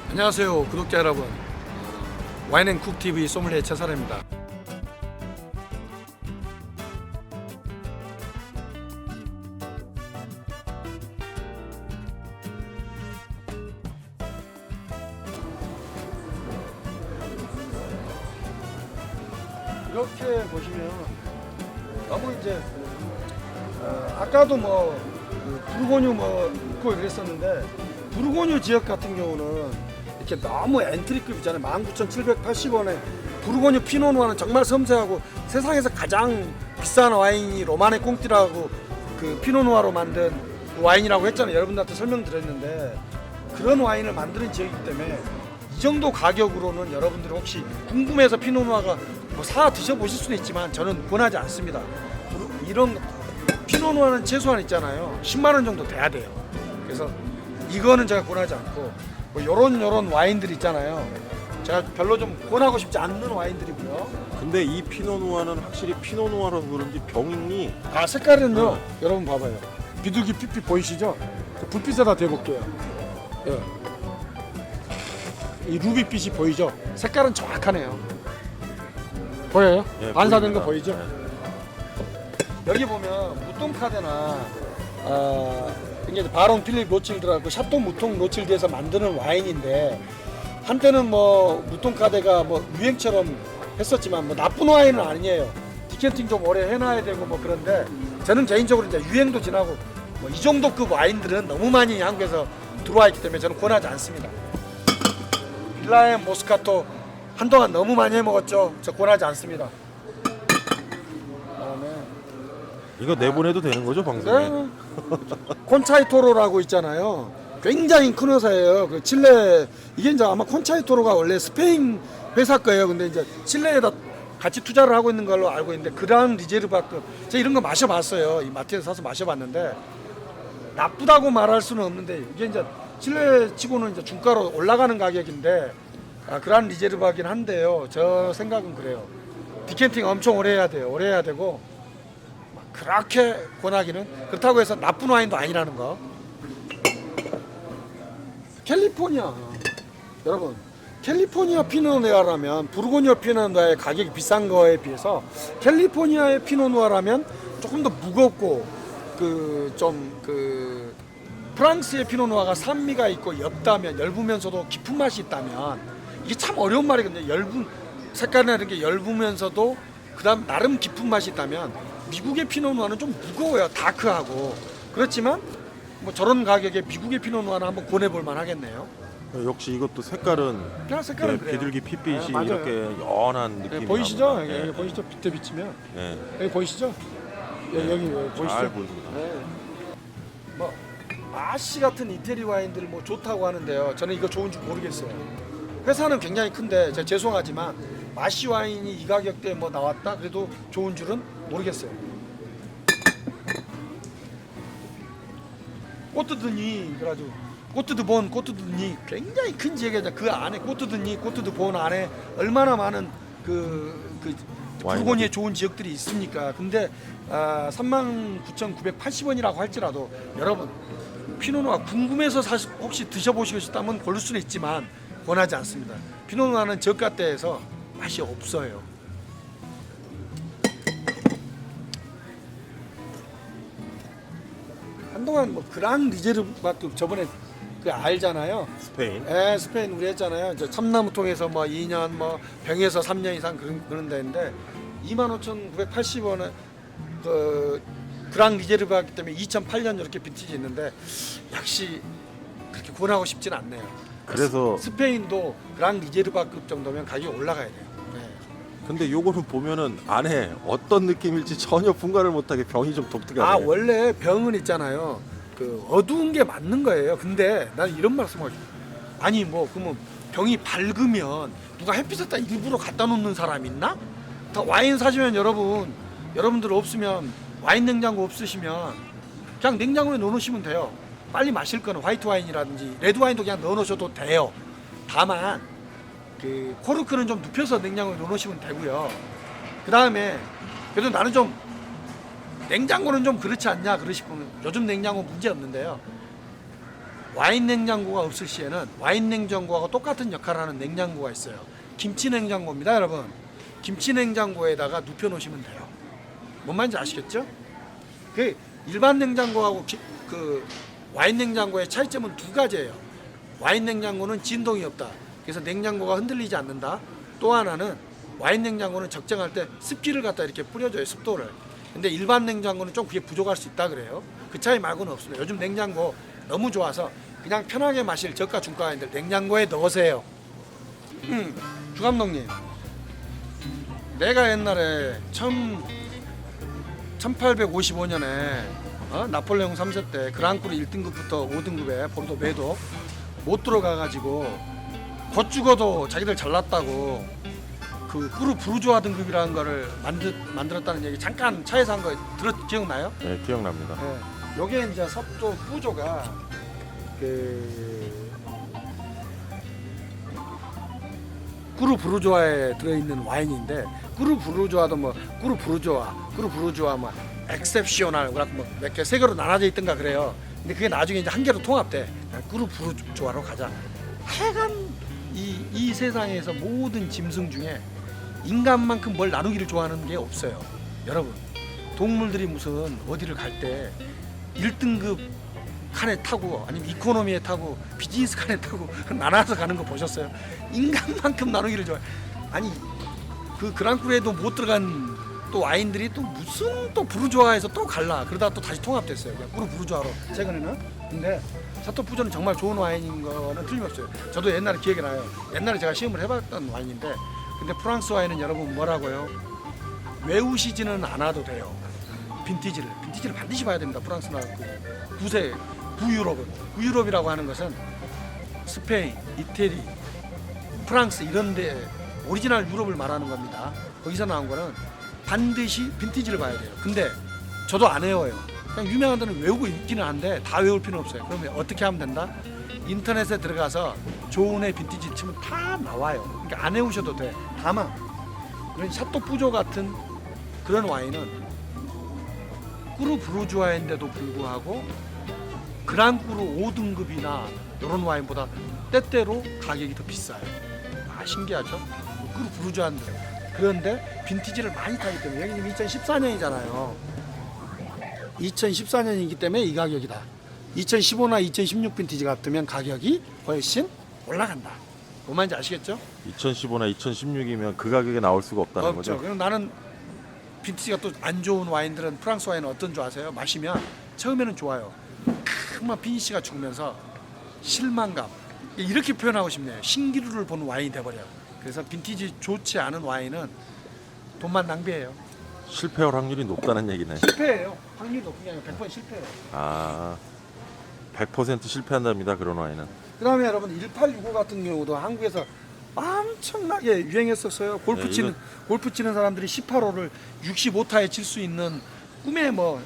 안녕하세요 구독자 여러분, 와인앤쿡TV 소믈리에 최사라입니다. 이렇게 보시면 너무 이제 아까도 부르고뉴 있고 그랬었는데, 부르고뉴 지역 같은 경우는 이렇게 너무 엔트리급 있잖아요. 19,780원에 부르고뉴 피노누아는 정말 섬세하고 세상에서 가장 비싼 와인이 로마네 꽁띠라고 그 피노누아로 만든 와인이라고 했잖아요. 여러분들한테 설명드렸는데, 그런 와인을 만드는 지역이기 때문에 이 정도 가격으로는 여러분들이 혹시 궁금해서 피노누아가 사 드셔보실 수는 있지만 저는 권하지 않습니다. 이런 피노누아는 최소한 있잖아요, 10만원 정도 돼야 돼요. 그래서 이거는 제가 권하지 않고, 요런 와인들 있잖아요, 제가 별로 좀 권하고 싶지 않는 와인들이고요. 근데 이 피노누아는 확실히 피노누아라서 그런지 병이 색깔은요, 여러분 봐봐요. 비둘기 핏빛 보이시죠? 불빛에다 대볼게요. 예. 이 루비빛이 보이죠? 색깔은 정확하네요. 보여요? 예, 반사된 거 보입니다. 보이죠? 여기 보면 무통카데나 이게 바론 필립 로칠드라고 샤또 무통 로칠드에서 만드는 와인인데, 한때는 무통카데가 유행처럼 했었지만 나쁜 와인은 아니에요. 디켄팅 좀 오래 해놔야 되고 그런데, 저는 개인적으로 이제 유행도 지나고 이 정도급 와인들은 너무 많이 한국에서 들어와 있기 때문에 저는 권하지 않습니다. 빌라의 모스카토 한동안 너무 많이 해먹었죠. 저 권하지 않습니다. 이거 내보내도 되는 거죠, 방송에? 네. 콘차이토로라고 있잖아요. 굉장히 큰 회사예요. 그 칠레, 이게 이제 아마 콘차이토로가 원래 스페인 회사 거예요. 근데 이제 칠레에다 같이 투자를 하고 있는 걸로 알고 있는데, 그란 리제르바급, 제가 이런 거 마셔봤어요. 이 마트에서 사서 마셔봤는데 나쁘다고 말할 수는 없는데, 이게 이제 칠레 치고는 이제 중가로 올라가는 가격인데, 그란 리제르바긴 한데요. 저 생각은 그래요. 디켄팅 엄청 오래 해야 돼요. 오래 해야 되고, 그렇게 권하기는, 그렇다고 해서 나쁜 와인도 아니라는 거. 캘리포니아, 여러분, 캘리포니아 피노누아라면 부르고뉴 피노누아의 가격이 비싼 거에 비해서 캘리포니아의 피노누아라면 조금 더 무겁고 프랑스의 피노누아가 산미가 있고 옅으면서도 깊은 맛이 있다면, 이게 참 어려운 말이거든요. 색깔이나 이런 게 옅으면서도 그다음 나름 깊은 맛이 있다면, 미국의 피노누아는 좀 무거워요. 다크하고. 그렇지만 저런 가격에 미국의 피노누아는 한번 권해볼 만하겠네요. 역시 이것도 색깔은 색깔은 그래요. 비둘기 핏빛이 맞아요. 이렇게 연한 느낌이 보이시죠? 나구나. 여기 보이시죠? 빛에 비치면 예. 여기 보이시죠? 여기 보이시죠? 잘 보입니다. 아씨 같은 이태리 와인들 좋다고 하는데요, 저는 이거 좋은지 모르겠어요. 회사는 굉장히 큰데 제가 죄송하지만 마시 와인이 이 가격대에 나왔다 그래도 좋은 줄은 모르겠어요. 꼬트드니, 그래가지고 꼬트드본, 꼬트드니 굉장히 큰 지역에 그 안에 꼬트드니, 꼬트드본 안에 얼마나 많은 부르고뉴의 좋은 지역들이 있습니까? 근데 39,980원이라고 할지라도, 여러분 피노누아 궁금해서 혹시 드셔보시고 싶다면 고를 수는 있지만 권하지 않습니다. 피노누아는 저가대에서 맛이 없어요. 한동안 그랑 리제르바급, 저번에 알잖아요. 스페인. 스페인 우리 했잖아요. 참나무통에서 2년, 병에서 3년 이상 그런 데인데, 25,980원에 그랑 리제르바기 때문에 2008년 이렇게 빈티지 있는데, 역시 그렇게 권하고 싶진 않네요. 그래서 스페인도 그랑 리제르바급 정도면 가격이 올라가야 돼요. 근데 요거는 보면은 안에 어떤 느낌일지 전혀 분간을 못하게 병이 좀 독특하네요. 원래 병은 있잖아요, 어두운 게 맞는 거예요. 근데 난 이런 말씀을 하죠. 아니 그러면 병이 밝으면 누가 햇빛에다 일부러 갖다 놓는 사람 있나? 다 와인 사시면 여러분들 없으면, 와인 냉장고 없으시면 그냥 냉장고에 넣어놓으시면 돼요. 빨리 마실 거는 화이트 와인이라든지 레드 와인도 그냥 넣어놓으셔도 돼요. 다만 코르크는 좀 눕혀서 냉장고에 넣어놓으시면 되고요. 그 다음에 그래도 나는 좀 냉장고는 좀 그렇지 않냐 그러시면, 요즘 냉장고 문제 없는데요. 와인 냉장고가 없을 시에는 와인 냉장고하고 똑같은 역할을 하는 냉장고가 있어요. 김치 냉장고입니다, 여러분. 김치 냉장고에다가 눕혀 놓으시면 돼요. 뭔 말인지 아시겠죠? 그 일반 냉장고하고 그 와인 냉장고의 차이점은 두 가지예요. 와인 냉장고는 진동이 없다. 그래서 냉장고가 흔들리지 않는다. 또 하나는 와인 냉장고는 적정할 때 습기를 갖다 이렇게 뿌려줘요, 습도를. 근데 일반 냉장고는 좀 그게 부족할 수 있다 그래요. 그 차이 말고는 없습니다. 요즘 냉장고 너무 좋아서 그냥 편하게 마실 저가 중가인들 냉장고에 넣으세요. 주 감독님, 내가 옛날에 1855년에 나폴레옹 3세 때 그랑크루 1등급부터 5등급에 보르도 매도 못 들어가가지고 곧 죽어도 자기들 잘났다고 그 꾸르 부르주아 등급이라는 거를 만들었다는 얘기 잠깐 차에서 한 거 기억나요? 네, 기억납니다. 네. 요게 이제 섭도 부조가 그 꾸르 부르주아에 들어있는 와인인데 꾸르 부르주아도 뭐 꾸르 부르주아 뭐 엑셉시오날 뭐 몇 개 세 개로 나눠져 있던가 그래요. 근데 그게 나중에 이제 한 개로 통합돼. 꾸르 부르주아로 가자. 하여간 이 세상에서 모든 짐승 중에 인간만큼 뭘 나누기를 좋아하는 게 없어요. 여러분, 동물들이 무슨 어디를 갈 때 1등급 칸에 타고 아니면 이코노미에 타고 비즈니스 칸에 타고 나눠서 가는 거 보셨어요? 인간만큼 나누기를 좋아해. 아니 그 그랑크루에도 못 들어간 또 와인들이 또 무슨 또 부르주아에서 또 갈라 그러다 또 다시 통합됐어요. 꾸르 부르주아로 최근에는. 근데 샤토 푸조는 정말 좋은 와인인 거는 틀림없어요. 저도 옛날에 기억이 나요. 옛날에 제가 시음을 해봤던 와인인데 근데 프랑스 와인은 여러분 뭐라고요? 외우시지는 않아도 돼요. 빈티지를 반드시 봐야 됩니다. 프랑스나 그 부유럽이라고 하는 것은 스페인, 이태리, 프랑스 이런데 오리지널 유럽을 말하는 겁니다. 거기서 나온 거는 반드시 빈티지를 봐야 돼요. 근데 저도 안 외워요. 그냥 유명한 데는 외우고 있기는 한데 다 외울 필요는 없어요. 그러면 어떻게 하면 된다? 인터넷에 들어가서 좋은 애 빈티지 치면 다 나와요. 그러니까 안 외우셔도 돼. 다만 그런 샤또 푸조 같은 그런 와인은 꾸르 부르주아인데도 불구하고 그랑크루 5등급이나 이런 와인보다 때때로 가격이 더 비싸요. 신기하죠? 꾸르 부르주아인데 그런데 빈티지를 많이 타기 때문에 여기 2014년이잖아요. 2014년이기 때문에 이 가격이다. 2015나 2016 빈티지 같으면 가격이 훨씬 올라간다. 뭔 말인지 아시겠죠? 2015나 2016이면 그 가격에 나올 수가 없다는 없죠. 거죠. 그럼 나는 빈티지가 또 안 좋은 와인들은 프랑스 와인은 어떤 줄 아세요? 마시면 처음에는 좋아요. 금방 피니시가 죽으면서 실망감. 이렇게 표현하고 싶네요. 신기루를 보는 와인이 돼버려요. 그래서 빈티지 좋지 않은 와인은 돈만 낭비해요. 실패할 확률이 높다는 얘기네. 실패해요. 확률이 높은 게 아니라 100% 실패해요. 아, 100% 실패한답니다. 그런 와인은. 그 다음에 여러분 1865 같은 경우도 한국에서 엄청나게 유행했었어요. 골프 치는 사람들이 18호를 65타에 칠 수 있는 꿈에 뭐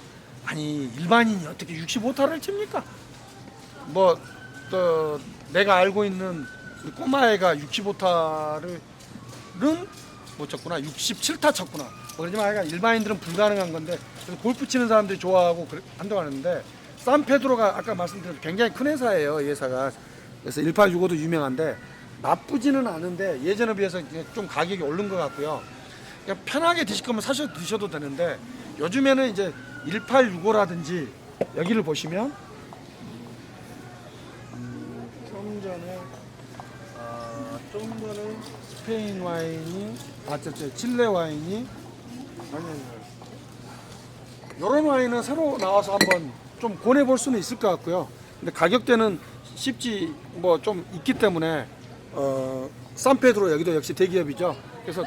아니 일반인이 어떻게 65타를 칩니까? 뭐 또 내가 알고 있는 우리 꼬마애가 65타를 못 쳤구나. 67타 쳤구나. 뭐 그러지만 하여간 일반인들은 불가능한 건데 그래서 골프 치는 사람들이 좋아하고 한다고 하는데 산페드로가 아까 말씀드린 굉장히 큰 회사예요. 이 회사가. 그래서 1865도 유명한데 나쁘지는 않은데 예전에 비해서 좀 가격이 오른 것 같고요. 그냥 편하게 드실 거면 드셔도 되는데 요즘에는 이제 1865라든지 여기를 보시면 좀 전에 스페인 와인이 칠레 와인이 아니 이런 와인은 새로 나와서 한번 좀 권해볼 수는 있을 것 같고요. 근데 가격대는 쉽지 뭐 좀 있기 때문에 산페드로 여기도 역시 대기업이죠. 그래서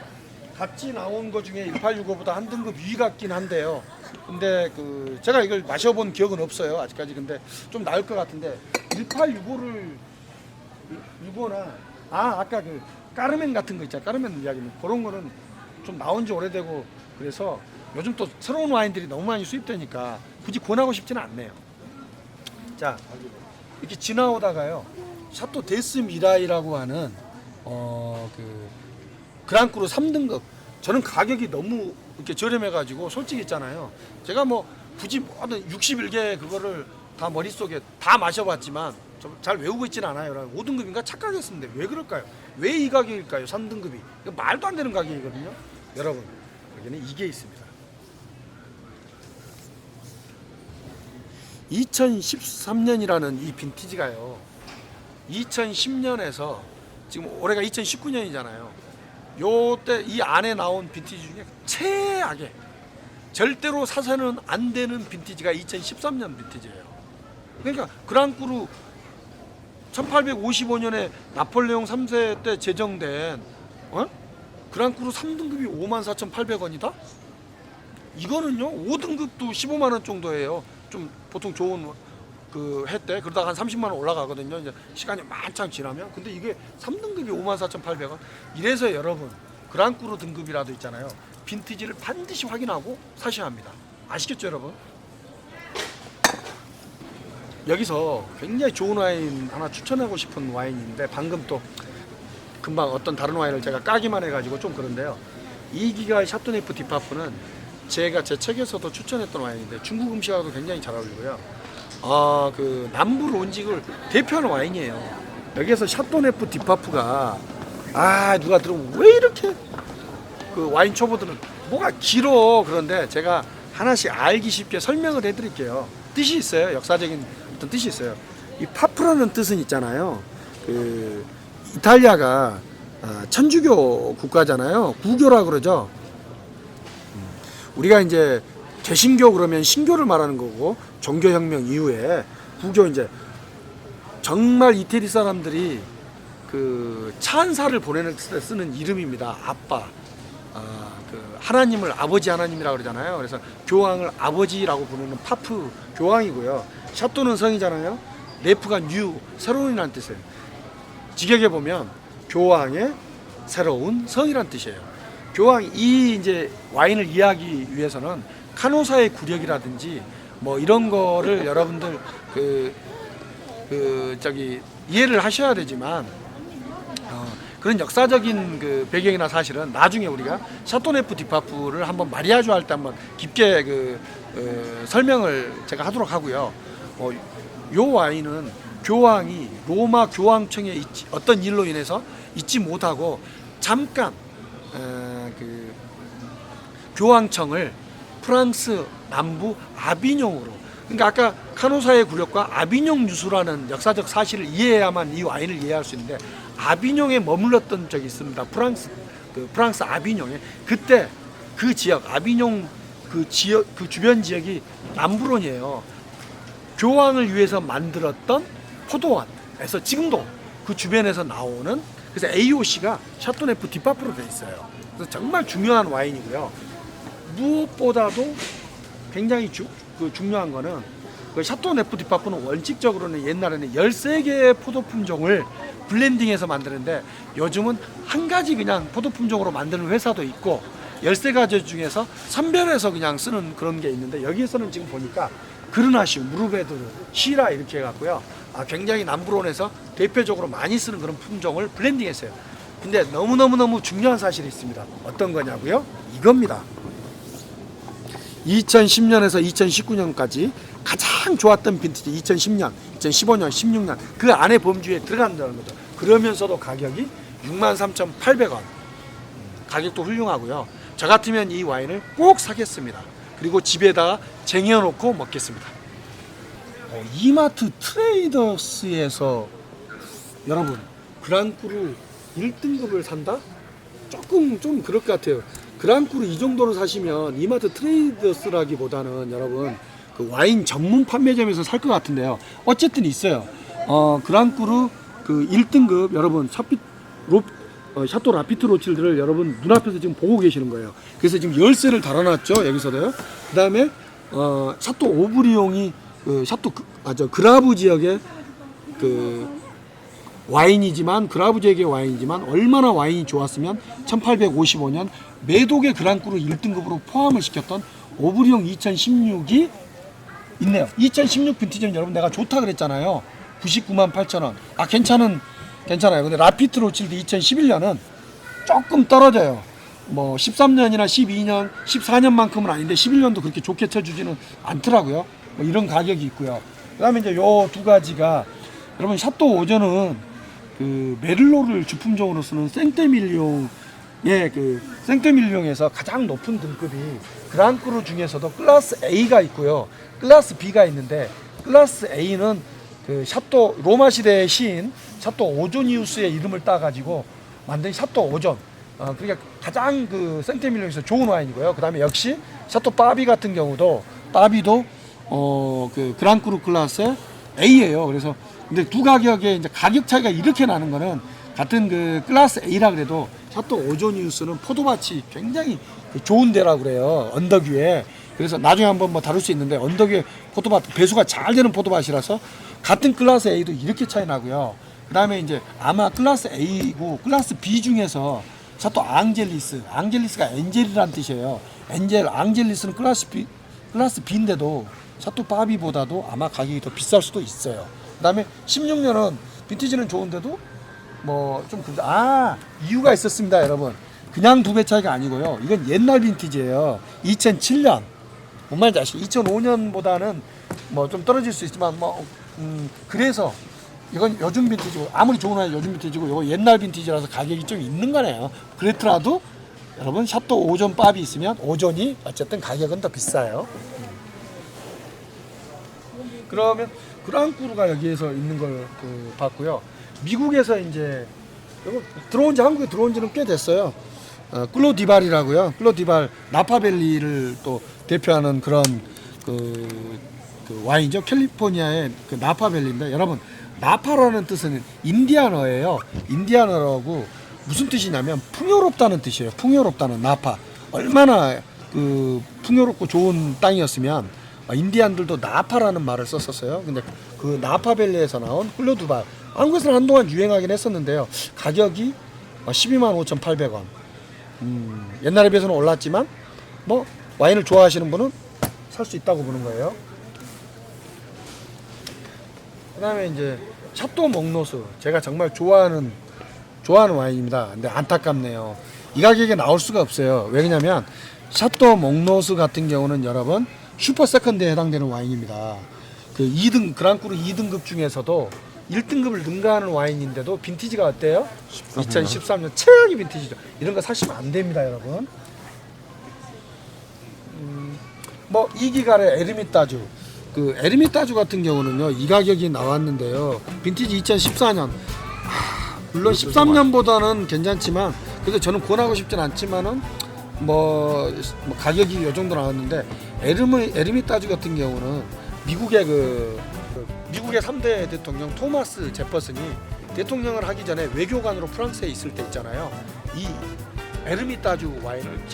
같이 나온 거 중에 1865보다 한 등급 위 같긴 한데요. 근데 그 제가 이걸 마셔본 기억은 없어요 아직까지. 근데 좀 나을 것 같은데 1865나 아까 그 까르멘 같은 거 있잖아요. 까르멘 이야기는 그런 거는 좀 나온 지 오래되고 그래서 요즘 또 새로운 와인들이 너무 많이 수입되니까 굳이 권하고 싶지는 않네요. 자 이렇게 지나오다가요 샤또 데스 미라이라고 하는 그 그랑크루 3등급 저는 가격이 너무 이렇게 저렴해가지고 솔직히 있잖아요. 제가 뭐 굳이 모든 61개 그거를 다 머릿속에 다 마셔봤지만 좀 잘 외우고 있지는 않아요. 5등급인가 착각했습니다. 왜 그럴까요? 왜 이 가격일까요? 3등급이 이거 말도 안 되는 가격이거든요. 여러분 여기는 이게 있습니다. 2013년이라는 이 빈티지가요, 2010년에서 지금 올해가 2019년이잖아요. 요때 이 안에 나온 빈티지 중에 최악의, 절대로 사서는 안 되는 빈티지가 2013년 빈티지예요. 그러니까 그랑크루 1855년에 나폴레옹 3세 때 제정된 그랑크루 3등급이 54,800원이다? 이거는요 5등급도 15만 원 정도예요. 좀 보통 좋은 그 해 때 그러다가 한 30만 원 올라가거든요. 이제 시간이 만창 지나면. 근데 이게 3등급이 54,800원. 이래서 여러분 그랑크루 등급이라도 있잖아요. 빈티지를 반드시 확인하고 사셔야 합니다. 아시겠죠, 여러분? 여기서 굉장히 좋은 와인 하나 추천하고 싶은 와인인데 방금 또 금방 어떤 다른 와인을 제가 까기만 해가지고 좀 그런데요. 이기가의 샤토네프 디파프는 제가 제 책에서도 추천했던 와인인데 중국 음식하고도 굉장히 잘 어울리고요. 그 남부 론직을 대표하는 와인이에요. 여기에서 샤토네프 디파프가 누가 들으면 왜 이렇게 그 와인 초보들은 뭐가 길어, 그런데 제가 하나씩 알기 쉽게 설명을 해드릴게요. 뜻이 있어요. 역사적인 어떤 뜻이 있어요. 이 파프라는 뜻은 있잖아요. 그 이탈리아가 천주교 국가잖아요. 구교라 그러죠. 우리가 이제 개신교 그러면 신교를 말하는 거고, 종교혁명 이후에 구교, 이제 정말 이태리 사람들이 그 찬사를 보내는 때 쓰는 이름입니다. 아빠. 그 하나님을 아버지 하나님이라고 그러잖아요. 그래서 교황을 아버지라고 부르는 파프 교황이고요. 샤토는 성이잖아요. 네프가 뉴, 새로운이라는 뜻이에요. 직역에 보면 교황의 새로운 성이란 뜻이에요. 교황, 이 이제 와인을 이해하기 위해서는 카노사의 구력이라든지 뭐 이런 거를 여러분들 이해를 하셔야 되지만, 그런 역사적인 그 배경이나 사실은 나중에 우리가 샤토네프 디파프를 한번 마리아주 할 때 한번 깊게 설명을 제가 하도록 하고요. 요 와인은 교황이 로마 교황청에 어떤 일로 인해서 잊지 못하고 잠깐 그 교황청을 프랑스 남부 아비뇽으로, 그러니까 아까 카노사의 굴력과 아비뇽 유수라는 역사적 사실을 이해해야만 이 와인을 이해할 수 있는데, 아비뇽에 머물렀던 적이 있습니다. 프랑스 아비뇽에. 그때 그 지역 아비뇽 그 주변 지역이 남부론이에요. 교황을 위해서 만들었던 포도원에서 지금도 그 주변에서 나오는, 그래서 AOC가 샤토네프 디파프로 되어 있어요. 그래서 정말 중요한 와인이고요. 무엇보다도 굉장히 중요한 거는 그 샤토네프 디파프는 원칙적으로는 옛날에는 13개의 포도 품종을 블렌딩해서 만드는데, 요즘은 한 가지 그냥 포도 품종으로 만드는 회사도 있고 13가지 중에서 선별해서 그냥 쓰는 그런 게 있는데, 여기에서는 지금 보니까 그르나시우, 무르베드르, 시라 이렇게 해갖고요. 굉장히 남부론에서 대표적으로 많이 쓰는 그런 품종을 블렌딩했어요. 근데 너무너무 중요한 사실이 있습니다. 어떤 거냐고요? 이겁니다. 2010년에서 2019년까지 가장 좋았던 빈티지, 2010년, 2015년, 16년 그 안에 범주에 들어간다는 거죠. 그러면서도 가격이 63,800원. 가격도 훌륭하고요. 저 같으면 이 와인을 꼭 사겠습니다. 그리고 집에다가 쟁여놓고 먹겠습니다. 이마트 트레이더스에서 여러분 그랑크루 1등급을 산다? 조금 좀 그럴 것 같아요. 그랑크루 이 정도로 사시면 이마트 트레이더스라기보다는 여러분 그 와인 전문 판매점에서 살 것 같은데요. 어쨌든 있어요. 그랑크루 그 1등급 여러분 샤토 라피트 로칠드를 여러분 눈앞에서 지금 보고 계시는 거예요. 그래서 지금 열쇠를 달아놨죠. 여기서도요. 그 다음에 샤토 오브리옹이 그라브 지역의 그 와인이지만, 그라브 지역의 와인이지만 얼마나 와인이 좋았으면 1855년 메독의 그랑크루 1등급으로 포함을 시켰던 오브리옹 2016이 있네요. 2016 빈티지는 여러분 내가 좋다 그랬잖아요. 998,000원. 괜찮아요. 근데 라피트 로칠드 2011년은 조금 떨어져요. 뭐 13년이나 12년, 14년만큼은 아닌데 11년도 그렇게 좋게 쳐주지는 않더라고요. 뭐 이런 가격이 있고요. 그다음에 이제 요 두 가지가 여러분 샤또 오전은 그 메를로를 주품종으로 쓰는 생떼밀룡의 그 생떼밀룡에서 가장 높은 등급이 그랑크루 중에서도 클래스 A가 있고요, 클래스 B가 있는데 클래스 A는 그 샤또 로마 시대의 시인 샤또 오조니우스의 이름을 따가지고 만든 샤또 오전. 그러니까 가장 그 생떼밀룡에서 좋은 와인이고요. 그다음에 역시 샤또 빠비 같은 경우도 빠비도 그 그랑크루 클래스 A예요. 그래서 근데 두 가격의 이제 가격 차이가 이렇게 나는 거는 같은 그 클래스 A라 그래도 샤또 오조니우스는 포도밭이 굉장히 좋은 데라고 그래요. 언덕 위에. 그래서 나중에 한번 뭐 다룰 수 있는데 언덕 위에 포도밭 배수가 잘 되는 포도밭이라서 같은 클래스 A도 이렇게 차이 나고요. 그다음에 이제 아마 클래스 A고 클래스 B 중에서 샤또 앙젤리스가 엔젤이라는 뜻이에요. 앙젤리스는 클래스 B인데도 샤또 바비보다도 아마 가격이 더 비쌀 수도 있어요. 그다음에 16년은 빈티지는 좋은데도 뭐 좀 이유가 있었습니다, 여러분. 그냥 두 배 차이가 아니고요. 이건 옛날 빈티지예요. 2007년. 뭔 말인지 아시죠? 2005년보다는 뭐 좀 떨어질 수 있지만 그래서 이건 요즘 빈티지고 아무리 좋은 와인 요즘 빈티지고 이거 옛날 빈티지라서 가격이 좀 있는 거네요. 그렇더라도 여러분 샤또 오전 밥이 있으면 오전이 어쨌든 가격은 더 비싸요. 그러면 그랑크루가 여기에서 있는 걸 봤고요. 미국에서 이제 이거 한국에 들어온 지는 꽤 됐어요. 클로디발이라고요. 클로디발 나파밸리를 또 대표하는 그런 그 와인이죠. 캘리포니아의 그 나파밸리인데 여러분 나파라는 뜻은 인디아너예요. 인디아너라고 무슨 뜻이냐면 풍요롭다는 뜻이에요. 풍요롭다는 나파. 얼마나 그 풍요롭고 좋은 땅이었으면 인디안들도 나파라는 말을 썼었어요. 근데 그 나파밸리에서 나온 클로디발 한국에서는 한동안 유행하긴 했었는데요. 가격이 125,800원. 옛날에 비해서는 올랐지만 뭐 와인을 좋아하시는 분은 살 수 있다고 보는 거예요. 그다음에 이제 샤또 몽노스 제가 정말 좋아하는 와인입니다. 근데 안타깝네요. 이 가격에 나올 수가 없어요. 왜냐면 샤또 몽노스 같은 경우는 여러분 슈퍼 세컨드에 해당되는 와인입니다. 그 2등 그랑크루 2등급 중에서도 1등급을 능가하는 와인인데도 빈티지가 어때요? 2013년 최악의 빈티지죠. 이런 거 사시면 안 됩니다, 여러분. 뭐 이기갈의 에르미따주 그 에르미따주 같은 경우는요 이 가격이 나왔는데요. 빈티지 2014년 물론 13년보다는 괜찮지만 그래도 저는 권하고 싶진 않지만은 뭐 가격이 요 정도 나왔는데 에르미따주 같은 경우는 미국의 미국의 3대 대통령 토마스 제퍼슨이 대통령을 하기 전에 외교관으로 프랑스에 있을 때 있잖아요. 이 에르미따주 와인을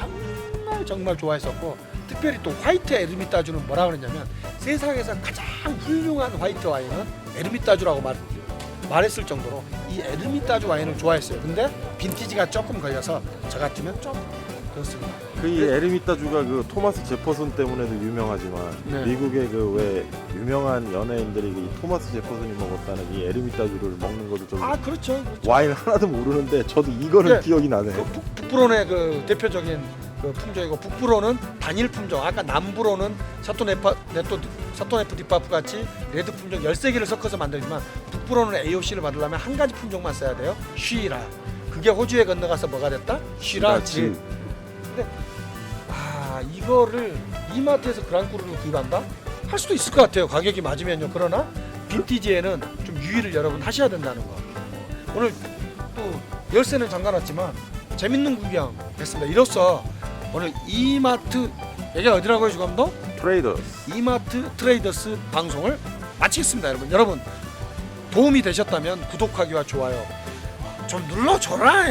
정말 좋아했었고 특별히 또 화이트 에르미따주는 뭐라 그러냐면 세상에서 가장 훌륭한 화이트 와인은 에르미따주라고 말했을 정도로 이 에르미따주 와인을 좋아했어요. 근데 빈티지가 조금 걸려서 저 같으면 좀 그렇습니다. 이 에르미따주가 그 토마스 제퍼슨 때문에도 유명하지만 네. 미국의 그 왜 유명한 연예인들이 이 토마스 제퍼슨이 먹었다는 이 에르미따주를 먹는 것도 좀 그렇죠. 와인 하나도 모르는데 저도 이거는 네. 기억이 나네. 북부론의 그 대표적인 그 품종이고 북부로는 단일 품종. 아까 남부로는 샤토네프 디파프 같이 레드 품종 13개를 섞어서 만들지만 북부로는 AOC를 받으려면 한 가지 품종만 써야 돼요. 쉬라. 그게 호주에 건너가서 뭐가 됐다? 쉬라즈. 근데 이거를 이마트에서 그랑크루를 구입한다? 할 수도 있을 것 같아요. 가격이 맞으면요. 그러나 빈티지에는 좀 유의를 여러분 하셔야 된다는 거. 오늘 또 열쇠는 잠가놨지만 재밌는 구경 했습니다. 이로써 오늘 이마트 여기가 어디라고요, 주감독? 트레이더스. 이마트 트레이더스 방송을 마치겠습니다, 여러분. 도움이 되셨다면 구독하기와 좋아요 좀 눌러줘라.